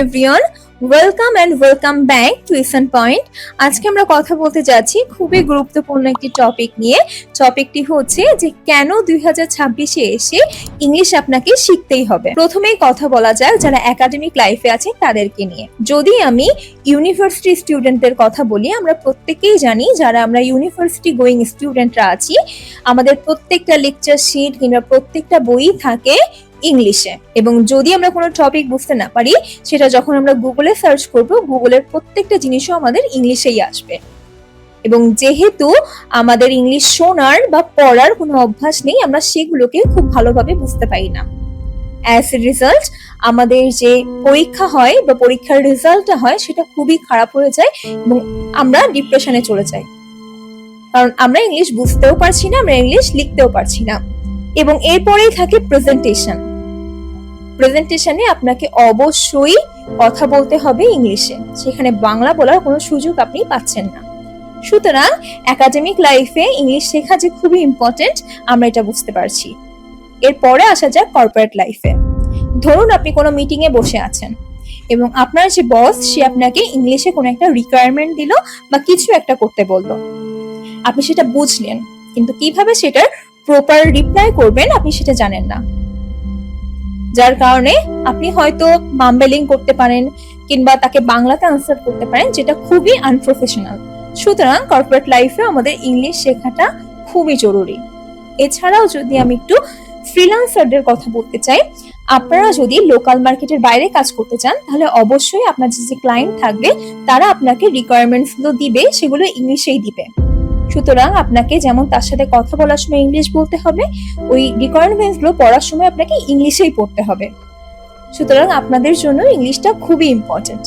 Everyone, welcome back to Ishan point. আজকে আমরা কথা বলতে যাচ্ছি খুবই গুরুত্বপূর্ণ একটি টপিক নিয়ে। টপিকটি হচ্ছে যে কেন 2026-এ এসে ইংলিশ আপনাকে শিখতেই হবে। প্রথমেই কথা বলা যাক যারা একাডেমিক লাইফে আছে তাদেরকে নিয়ে। যদি আমি ইউনিভার্সিটি স্টুডেন্টদের কথা বলি, আমরা প্রত্যেকেই জানি যারা আমরা ইউনিভার্সিটি গোয়িং স্টুডেন্টরা আছি, আমাদের প্রত্যেকটা লেকচার শিট কিংবা প্রত্যেকটা বই থাকে ইংলিশে। এবং যদি আমরা কোনো টপিক বুঝতে না পারি, সেটা যখন আমরা গুগলে সার্চ করব, গুগলের প্রত্যেকটা জিনিসও আমাদের ইংলিশেই আসবে। এবং যেহেতু আমাদের ইংলিশ শোনার বা পড়ার কোনো অভ্যাস নেই, আমরা সেগুলোকে খুব ভালোভাবে বুঝতে পারি না। অ্যাজ এ রেজাল্ট আমাদের যে পরীক্ষা হয় বা পরীক্ষার রেজাল্টটা হয় সেটা খুবই খারাপ হয়ে যায় এবং আমরা ডিপ্রেশনে চলে যাই, কারণ আমরা ইংলিশ বুঝতেও পারছি না, আমরা ইংলিশ লিখতেও পারছি না। এবং এরপরেই থাকে প্রেজেন্টেশনে আপনাকে অবশ্যই কথা বলতে হবে ইংলিশে, সেখানে বাংলা বলার কোনো সুযোগ আপনি পাচ্ছেন না। সুতরাং একাডেমিক লাইফে ইংলিশ শেখা যে খুবই ইম্পর্টেন্ট, আমরা এটা বুঝতে পারছি। এরপরে আসা যাক কর্পোরেট লাইফে। ধরুন আপনি কোনো মিটিং এ বসে আছেন এবং আপনার যে বস সে আপনাকে ইংলিশে কোনো একটা রিকোয়ারমেন্ট দিল বা কিছু একটা করতে বললো, আপনি সেটা বুঝলেন, কিন্তু কিভাবে সেটার প্রপার রিপ্লাই করবেন আপনি সেটা জানেন না, যার কারণে আপনি হয়তো মাম্বেলিং করতে পারেন কিংবা তাকে বাংলাতে আনসার করতে পারেন, যেটা খুবই আনপ্রফেশনাল। সুতরাং কর্পোরেট লাইফে আমাদের ইংলিশ শেখাটা খুবই জরুরি। এছাড়াও যদি আমি একটু ফ্রিল্যান্সারদের কথা বলতে চাই, আপনারা যদি লোকাল মার্কেটের বাইরে কাজ করতে চান, তাহলে অবশ্যই আপনার যে ক্লায়েন্ট থাকবে তারা আপনাকে রিকোয়ারমেন্টস গুলো দিবে, সেগুলো ইংলিশেই দিবে। সুতরাং আপনাকে যেমন তার সাথে কথা বলার সময় ইংলিশ বলতে হবে, ওই রিকোয়ারমেন্টস গুলো পড়ার সময় আপনাকে ইংলিশেই পড়তে হবে। সুতরাং আপনাদের জন্য ইংলিশটা খুবই ইম্পর্টেন্ট।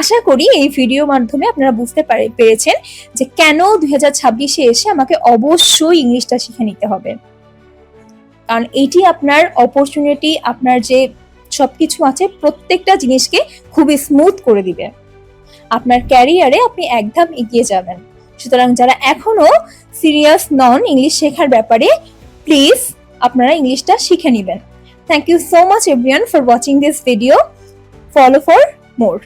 আশা করি এই ভিডিওর মাধ্যমে আপনারা বুঝতে পেরেছেন যে কেন 2026-এ এসে আমাকে অবশ্যই ইংলিশটা শিখে নিতে হবে, কারণ এটি আপনার অপরচুনিটি, আপনার যে সবকিছু আছে প্রত্যেকটা জিনিসকে খুবই স্মুথ করে দিবে। আপনার ক্যারিয়ারে আপনি এক ধাপ এগিয়ে যাবেন। সুতরাং যারা এখনো সিরিয়াস নন ইংলিশ শেখার ব্যাপারে, প্লিজ আপনারা ইংলিশটা শিখে নেবেন। Thank you so much everyone for watching this video. Follow for more.